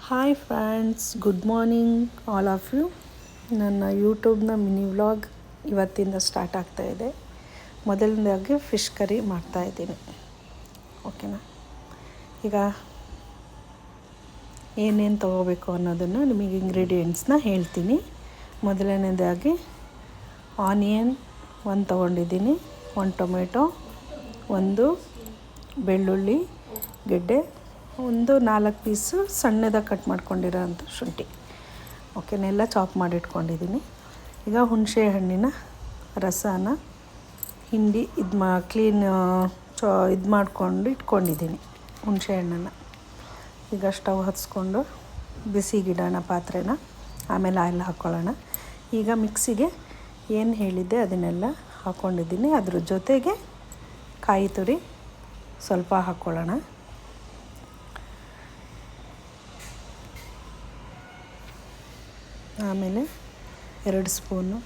Hi friends, good morning all of you. ನನ್ನ ಯೂಟ್ಯೂಬ್ನ mini vlog ಇವತ್ತಿಂದ ಸ್ಟಾರ್ಟ್ ಆಗ್ತಾಯಿದೆ. ಮೊದಲನೇದಾಗಿ ಫಿಶ್ ಕರಿ ಮಾಡ್ತಾಯಿದ್ದೀನಿ. ಓಕೆನಾ? ಈಗ ಏನೇನು ತೊಗೋಬೇಕು ಅನ್ನೋದನ್ನು ನಿಮಗೆ ಇಂಗ್ರೀಡಿಯೆಂಟ್ಸ್ನ ಹೇಳ್ತೀನಿ. ಮೊದಲನೇದಾಗಿ ಆನಿಯನ್ ಒಂದು ತೊಗೊಂಡಿದ್ದೀನಿ, ಒಂದು ಟೊಮೆಟೊ, ಒಂದು ಬೆಳ್ಳುಳ್ಳಿ ಗೆಡ್ಡೆ, ಒಂದು 4 ಪೀಸು ಸಣ್ಣದಾಗಿ ಕಟ್ ಮಾಡ್ಕೊಂಡಿರೋಂಥ ಶುಂಠಿ. ಓಕೆನೆಲ್ಲ ಚಾಪ್ ಮಾಡಿ ಇಟ್ಕೊಂಡಿದ್ದೀನಿ. ಈಗ ಹುಣಸೆ ಹಣ್ಣಿನ ರಸನ ಹಿಂಡಿ ಕ್ಲೀನ್ ಮಾಡ್ಕೊಂಡು ಇಟ್ಕೊಂಡಿದ್ದೀನಿ ಹುಣಸೆ ಹಣ್ಣನ್ನು. ಈಗ ಸ್ಟವ್ ಹಚ್ಕೊಂಡು ಬಿಸಿಗಿಡೋಣ ಪಾತ್ರೆನ, ಆಮೇಲೆ ಆಯಿಲ್ ಹಾಕ್ಕೊಳ್ಳೋಣ. ಈಗ ಮಿಕ್ಸಿಗೆ ಏನು ಹೇಳಿದ್ದೆ ಅದನ್ನೆಲ್ಲ ಹಾಕ್ಕೊಂಡಿದ್ದೀನಿ. ಅದ್ರ ಜೊತೆಗೆ ಕಾಯಿ ತುರಿ ಸ್ವಲ್ಪ ಹಾಕ್ಕೊಳ್ಳೋಣ. ಆಮೇಲೆ 2 ಸ್ಪೂನು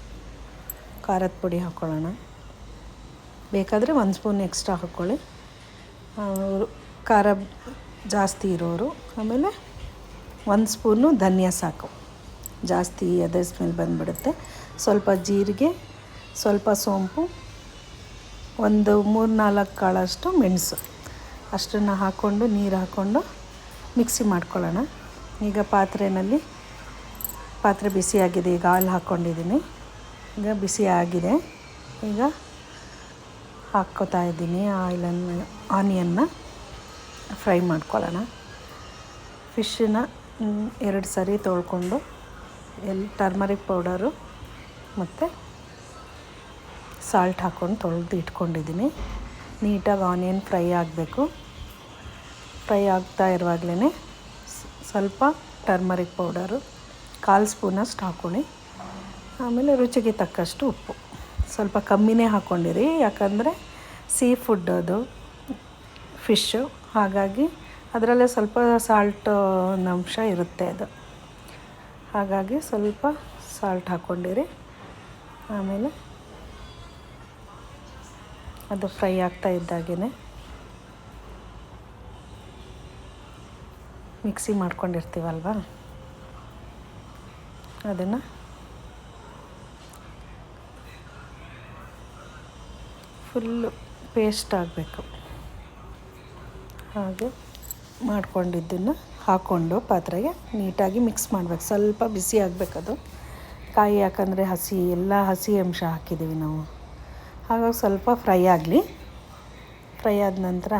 ಖಾರದ ಪುಡಿ ಹಾಕ್ಕೊಳ್ಳೋಣ. ಬೇಕಾದರೆ 1 ಸ್ಪೂನ್ ಎಕ್ಸ್ಟ್ರಾ ಹಾಕ್ಕೊಳ್ಳಿ, ಖಾರ ಜಾಸ್ತಿ ಇರೋರು. ಆಮೇಲೆ 1 ಸ್ಪೂನು ಧನಿಯಾ ಸಾಕು, ಜಾಸ್ತಿ ಅದೇ ಸ್ಮೆಲ್ ಬಂದುಬಿಡುತ್ತೆ. ಸ್ವಲ್ಪ ಜೀರಿಗೆ, ಸ್ವಲ್ಪ ಸೋಂಪು, ಒಂದು 3-4 ಕಾಳಷ್ಟು ಮೆಣಸು, ಅಷ್ಟನ್ನು ಹಾಕ್ಕೊಂಡು ನೀರು ಹಾಕ್ಕೊಂಡು ಮಿಕ್ಸಿ ಮಾಡ್ಕೊಳ್ಳೋಣ. ಈಗ ಪಾತ್ರೆ ಬಿಸಿಯಾಗಿದೆ. ಈಗ ಆಯಿಲ್ ಹಾಕ್ಕೊಂಡಿದ್ದೀನಿ. ಈಗ ಬಿಸಿ ಆಗಿದೆ. ಈಗ ಹಾಕ್ಕೋತಾ ಇದ್ದೀನಿ ಆನಿಯನ್ನ ಫ್ರೈ ಮಾಡ್ಕೊಳ್ಳೋಣ. ಫಿಶನ್ನ 2 ಸರಿ ತೊಳ್ಕೊಂಡು ಟರ್ಮರಿಕ್ ಪೌಡರು ಮತ್ತು ಸಾಲ್ಟ್ ಹಾಕ್ಕೊಂಡು ತೊಳೆದು ಇಟ್ಕೊಂಡಿದ್ದೀನಿ. ನೀಟಾಗಿ ಆನಿಯನ್ ಫ್ರೈ ಆಗಬೇಕು. ಫ್ರೈ ಆಗ್ತಾ ಇರುವಾಗಲೇ ಸ್ವಲ್ಪ ಟರ್ಮರಿಕ್ ಪೌಡರು 1/4 ಸ್ಪೂನಷ್ಟು ಹಾಕ್ಕೊಳ್ಳಿ. ಆಮೇಲೆ ರುಚಿಗೆ ತಕ್ಕಷ್ಟು ಉಪ್ಪು ಸ್ವಲ್ಪ ಕಮ್ಮಿನೇ ಹಾಕ್ಕೊಂಡಿರಿ, ಯಾಕಂದರೆ ಸೀ ಫುಡ್ ಅದು ಫಿಶ್ಶು, ಹಾಗಾಗಿ ಅದರಲ್ಲೇ ಸ್ವಲ್ಪ ಸಾಲ್ಟ್ ಅಂಶ ಇರುತ್ತೆ ಅದು, ಹಾಗಾಗಿ ಸ್ವಲ್ಪ ಸಾಲ್ಟ್ ಹಾಕ್ಕೊಂಡಿರಿ. ಆಮೇಲೆ ಅದು ಫ್ರೈ ಆಗ್ತಾ ಇದ್ದಾಗೇ ಮಿಕ್ಸಿ ಮಾಡ್ಕೊಂಡಿರ್ತೀವಲ್ವ, ಅದನ್ನು ಫುಲ್ಲು ಪೇಸ್ಟ್ ಆಗಬೇಕು. ಹಾಗೆ ಮಾಡ್ಕೊಂಡಿದ್ದನ್ನು ಹಾಕ್ಕೊಂಡು ಪಾತ್ರೆಗೆ ನೀಟಾಗಿ ಮಿಕ್ಸ್ ಮಾಡಬೇಕು. ಸ್ವಲ್ಪ ಬಿಸಿ ಆಗಬೇಕದು ಕಾಯಿ, ಯಾಕಂದರೆ ಹಸಿ ಅಂಶ ಹಾಕಿದ್ದೀವಿ ನಾವು, ಹಾಗಾಗಿ ಸ್ವಲ್ಪ ಫ್ರೈ ಆಗಲಿ. ಫ್ರೈ ಆದ ನಂತರ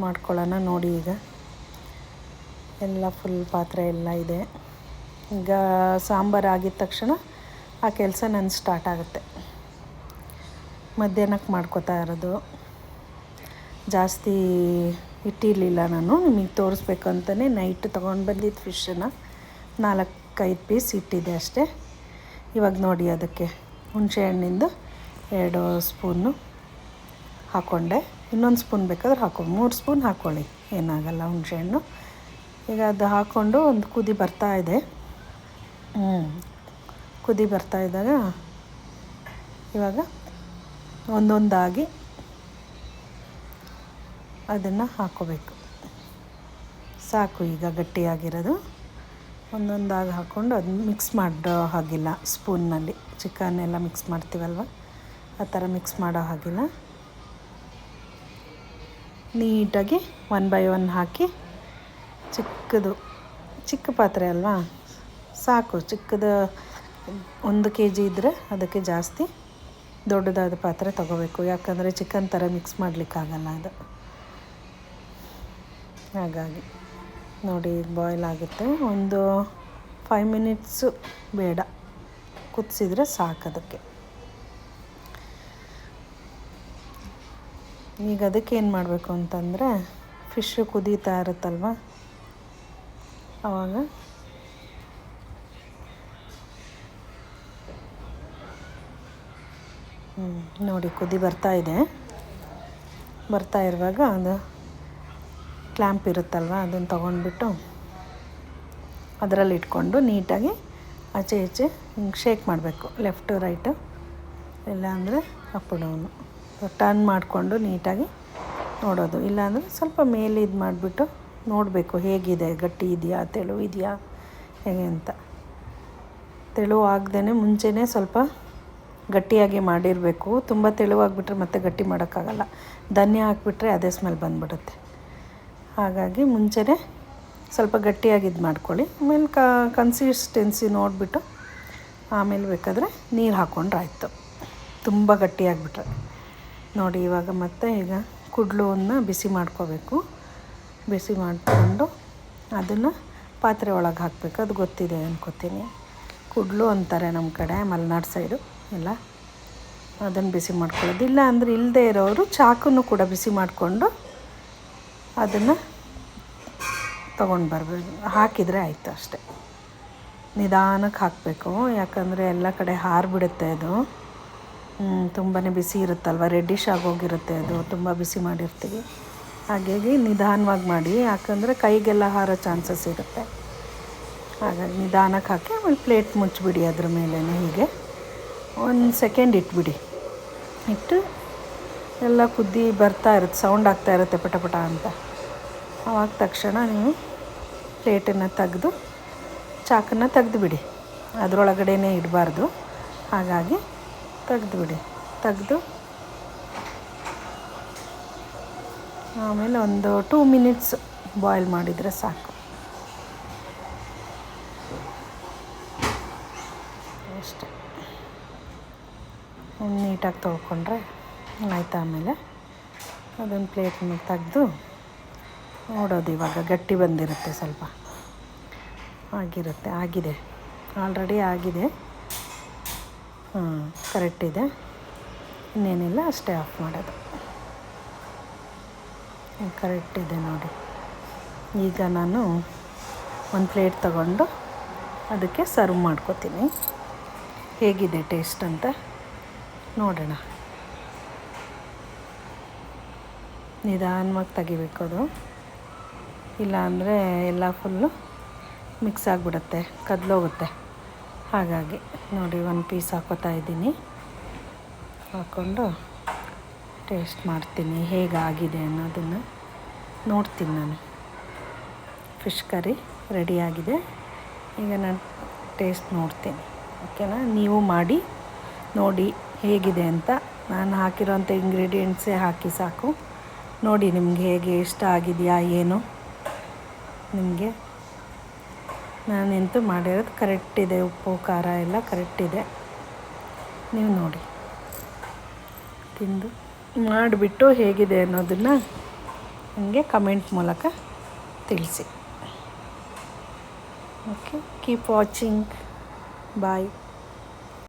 ಮಾಡ್ಕೊಳ್ಳೋಣ. ನೋಡಿ, ಈಗ ಎಲ್ಲ ಫುಲ್ ಪಾತ್ರೆ ಎಲ್ಲ ಇದೆ. ಈಗ ಸಾಂಬಾರು ಆಗಿದ ತಕ್ಷಣ ಆ ಕೆಲಸ ನನ್ನ ಸ್ಟಾರ್ಟ್ ಆಗುತ್ತೆ. ಮಧ್ಯಾಹ್ನಕ್ಕೆ ಮಾಡ್ಕೋತಾ ಇರೋದು, ಜಾಸ್ತಿ ಇಟ್ಟಿರಲಿಲ್ಲ ನಾನು, ನಿಮಗೆ ತೋರಿಸ್ಬೇಕು ಅಂತಲೇ ನೈಟ್ ತೊಗೊಂಡು ಬಂದಿದ್ದು ಫಿಶನ್ನು 4-5 ಪೀಸ್ ಇಟ್ಟಿದ್ದೆ ಅಷ್ಟೇ. ಇವಾಗ ನೋಡಿ, ಅದಕ್ಕೆ ಹುಣಸೆ ಹಣ್ಣಿಂದು 2 ಸ್ಪೂನು ಹಾಕ್ಕೊಂಡೆ. ಇನ್ನೊಂದು ಸ್ಪೂನ್ ಬೇಕಾದ್ರೆ 3 ಸ್ಪೂನ್ ಹಾಕ್ಕೊಳ್ಳಿ, ಏನಾಗಲ್ಲ ಹುಣಸೆ ಹಣ್ಣು. ಈಗ ಅದು ಹಾಕ್ಕೊಂಡು ಒಂದು ಕುದಿ ಬರ್ತಾ ಇದೆ. ಕುದಿ ಬರ್ತಾ ಇದ್ದಾಗ ಇವಾಗ ಒಂದೊಂದಾಗಿ ಅದನ್ನು ಹಾಕ್ಕೋಬೇಕು. ಸಾಕು, ಈಗ ಗಟ್ಟಿಯಾಗಿರೋದು. ಒಂದೊಂದಾಗಿ ಹಾಕ್ಕೊಂಡು ಅದನ್ನ ಮಿಕ್ಸ್ ಮಾಡೋ ಹಾಗಿಲ್ಲ. ಸ್ಪೂನ್ನಲ್ಲಿ ಚಿಕನ್ ಎಲ್ಲ ಮಿಕ್ಸ್ ಮಾಡ್ತೀವಲ್ವ, ಆ ಥರ ಮಿಕ್ಸ್ ಮಾಡೋ ಹಾಗಿಲ್ಲ. ನೀಟಾಗಿ 1 ಬೈ 1 ಹಾಕಿ, ಚಿಕ್ಕ ಪಾತ್ರೆ ಅಲ್ವಾ, ಸಾಕು. ಚಿಕ್ಕದು 1 kg ಇದ್ದರೆ ಅದಕ್ಕೆ ಜಾಸ್ತಿ ದೊಡ್ಡದಾದ ಪಾತ್ರೆ ತೊಗೋಬೇಕು, ಯಾಕಂದರೆ ಚಿಕನ್ ಥರ ಮಿಕ್ಸ್ ಮಾಡಲಿಕ್ಕಾಗಲ್ಲ ಅದು. ಹಾಗಾಗಿ ನೋಡಿ, ಬಾಯ್ಲ್ ಆಗುತ್ತೆ. ಒಂದು 5 ಮಿನಿಟ್ಸು ಬೇಡ, ಕುದಿಸಿದ್ರೆ ಸಾಕು ಅದಕ್ಕೆ. ಈಗ ಅದಕ್ಕೆ ಏನು ಮಾಡಬೇಕು ಅಂತಂದರೆ, ಫಿಶ್ಶು ಕುದೀತಾ ಇರುತ್ತಲ್ವ, ಆವಾಗ ನೋಡಿ ಕುದಿ ಬರ್ತಾ ಇರುವಾಗ ಅದು ಕ್ಲ್ಯಾಂಪ್ ಇರುತ್ತಲ್ವ, ಅದನ್ನು ತೊಗೊಂಡ್ಬಿಟ್ಟು ಅದರಲ್ಲಿ ಇಟ್ಕೊಂಡು ನೀಟಾಗಿ ಆಚೆ ಈಚೆ ಹಿಂಗೆ ಶೇಕ್ ಮಾಡಬೇಕು, ಲೆಫ್ಟು ರೈಟು, ಇಲ್ಲಾಂದರೆ ಅಪ್ ಡೌನು ಟರ್ನ್ ಮಾಡಿಕೊಂಡು ನೀಟಾಗಿ ನೋಡೋದು. ಇಲ್ಲಾಂದರೆ ಸ್ವಲ್ಪ ಮೇಲೆ ಇದು ಮಾಡಿಬಿಟ್ಟು ನೋಡಬೇಕು ಹೇಗಿದೆ, ಗಟ್ಟಿ ಇದೆಯಾ ತೆಳು ಇದೆಯಾ ಹೇಗೆ ಅಂತ. ತೆಳು ಆಗದೇ ಮುಂಚೆನೇ ಸ್ವಲ್ಪ ಗಟ್ಟಿಯಾಗಿ ಮಾಡಿರಬೇಕು. ತುಂಬ ತೆಳುವಾಗಿಬಿಟ್ರೆ ಮತ್ತೆ ಗಟ್ಟಿ ಮಾಡೋಕ್ಕಾಗಲ್ಲ. ಧನ್ಯ ಹಾಕಿಬಿಟ್ರೆ ಅದೇ ಸ್ಮೆಲ್ ಬಂದುಬಿಡುತ್ತೆ. ಹಾಗಾಗಿ ಮುಂಚೆನೇ ಸ್ವಲ್ಪ ಗಟ್ಟಿಯಾಗಿ ಇದು ಮಾಡ್ಕೊಳ್ಳಿ. ಆಮೇಲೆ ಕನ್ಸಿಸ್ಟೆನ್ಸಿ ನೋಡಿಬಿಟ್ಟು ಆಮೇಲೆ ಬೇಕಾದರೆ ನೀರು ಹಾಕ್ಕೊಂಡ್ರೆ ಆಯಿತು. ತುಂಬ ಗಟ್ಟಿಯಾಗಿಬಿಟ್ರೆ ನೋಡಿ. ಇವಾಗ ಮತ್ತೆ ಈಗ ಕುಡ್ಲುವನ್ನು ಬಿಸಿ ಮಾಡ್ಕೋಬೇಕು. ಬಿಸಿ ಮಾಡಿಕೊಂಡು ಅದನ್ನು ಪಾತ್ರೆ ಒಳಗೆ ಹಾಕಬೇಕು. ಅದು ಗೊತ್ತಿದೆ ಅನ್ಕೋತೀನಿ. ಕುಡ್ಲು ಅಂತಾರೆ ನಮ್ಮ ಕಡೆ, ಮಲೆನಾಡು ಸೈಡು ಎಲ್ಲ. ಅದನ್ನು ಬಿಸಿ ಮಾಡ್ಕೊಳ್ಳೋದು. ಇಲ್ಲ ಅಂದರೆ ಇಲ್ಲದೇ ಇರೋರು ಚಾಕನ್ನು ಕೂಡ ಬಿಸಿ ಮಾಡಿಕೊಂಡು ಅದನ್ನು ತೊಗೊಂಡು ಬರಬೇಕು. ಹಾಕಿದರೆ ಆಯಿತು ಅಷ್ಟೆ. ನಿಧಾನಕ್ಕೆ ಹಾಕಬೇಕು, ಯಾಕಂದರೆ ಎಲ್ಲ ಕಡೆ ಹಾರಿಬಿಡುತ್ತೆ ಅದು. ತುಂಬಾ ಬಿಸಿ ಇರುತ್ತಲ್ವ, ರೆಡ್ಡಿಶ್ ಆಗೋಗಿರುತ್ತೆ ಅದು, ತುಂಬ ಬಿಸಿ ಮಾಡಿರ್ತೀವಿ. ಹಾಗಾಗಿ ನಿಧಾನವಾಗಿ ಮಾಡಿ, ಯಾಕಂದರೆ ಕೈಗೆಲ್ಲ ಹಾರೋ ಚಾನ್ಸಸ್ ಇರುತ್ತೆ. ಹಾಗಾಗಿ ನಿಧಾನಕ್ಕೆ ಹಾಕಿ ಆಮೇಲೆ ಪ್ಲೇಟ್ ಮುಚ್ಚಿಬಿಡಿ. ಅದ್ರ ಮೇಲೇ ಹೀಗೆ 1 ಸೆಕೆಂಡ್ ಇಟ್ಬಿಡಿ. ಇಟ್ಟು ಎಲ್ಲ ಕುದ್ದಿ ಬರ್ತಾ ಇರುತ್ತೆ, ಸೌಂಡ್ ಆಗ್ತಾ ಇರುತ್ತೆ ಪಟ ಪಟ ಅಂತ. ಆವಾಗ ತಕ್ಷಣ ನೀವು ಪ್ಲೇಟನ್ನು ತೆಗೆದು ಚಾಕನ್ನು ತೆಗೆದುಬಿಡಿ. ಅದರೊಳಗಡೆನೇ ಇಡಬಾರ್ದು, ಹಾಗಾಗಿ ತೆಗೆದುಬಿಡಿ. ತೆಗೆದು ಆಮೇಲೆ ಒಂದು 2 ಮಿನಿಟ್ಸ್ ಬಾಯ್ಲ್ ಮಾಡಿದರೆ ಸಾಕು. ಅಷ್ಟೇ. ನೀಟಾಗಿ ತೊಳ್ಕೊಂಡ್ರೆ ಆಯಿತು. ಆಮೇಲೆ ಅದನ್ನು ಪ್ಲೇಟ್ನ ತೆಗೆದು ನೋಡೋದು. ಇವಾಗ ಗಟ್ಟಿ ಬಂದಿರುತ್ತೆ, ಸ್ವಲ್ಪ ಆಗಿರುತ್ತೆ. ಆಗಿದೆ, ಆಲ್ರೆಡಿ ಆಗಿದೆ. ಕರೆಕ್ಟ್ ಇದೆ. ಇನ್ನೇನಿಲ್ಲ, ಅಷ್ಟೇ ಆಫ್ ಮಾಡೋದು. ಕರೆಕ್ಟ್ ಇದೆ ನೋಡಿ. ಈಗ ನಾನು ಒಂದು ಪ್ಲೇಟ್ ತಗೊಂಡು ಅದಕ್ಕೆ ಸರ್ವ್ ಮಾಡ್ಕೋತೀನಿ. ಹೇಗಿದೆ ಟೇಸ್ಟ್ ಅಂತ ನೋಡೋಣ. ನಿಧಾನವಾಗಿ ತೆಗಿಬೇಕು ಅದು, ಇಲ್ಲಾಂದರೆ ಎಲ್ಲ ಫುಲ್ಲು ಮಿಕ್ಸ್ ಆಗಿಬಿಡುತ್ತೆ, ಕದಲೋಗುತ್ತೆ. ಹಾಗಾಗಿ ನೋಡಿ, 1 ಪೀಸ್ ಹಾಕೋತಾ ಇದ್ದೀನಿ. ಹಾಕ್ಕೊಂಡು ಟೇಸ್ಟ್ ಮಾಡ್ತೀನಿ ಹೇಗಾಗಿದೆ ಅನ್ನೋದನ್ನು ನೋಡ್ತೀನಿ ನಾನು. ಫಿಶ್ ಕರಿ ರೆಡಿಯಾಗಿದೆ. ಈಗ ನಾನು ಟೇಸ್ಟ್ ನೋಡ್ತೀನಿ, ಓಕೆನಾ? ನೀವು ಮಾಡಿ ನೋಡಿ ಹೇಗಿದೆ ಅಂತ. ನಾನು ಹಾಕಿರೋಂಥ ಇಂಗ್ರೀಡಿಯೆಂಟ್ಸೇ ಹಾಕಿ ಸಾಕು. ನೋಡಿ ನಿಮ್ಗೆ ಹೇಗೆ ಇಷ್ಟ ಆಗಿದೆಯಾ ಏನು ನಿಮಗೆ. ನಾನೆಂತೂ ಮಾಡಿರೋದು ಕರೆಕ್ಟ್ ಇದೆ, ಉಪ್ಪು ಖಾರ ಎಲ್ಲ ಕರೆಕ್ಟ್ ಇದೆ. ನೀವು ನೋಡಿ, ತಿಂದು ಮಾಡಿಬಿಟ್ಟು ಹೇಗಿದೆ ಅನ್ನೋದನ್ನು ನನಗೆ ಕಮೆಂಟ್ ಮೂಲಕ ತಿಳಿಸಿ. Okay, keep watching. ಬಾಯ್.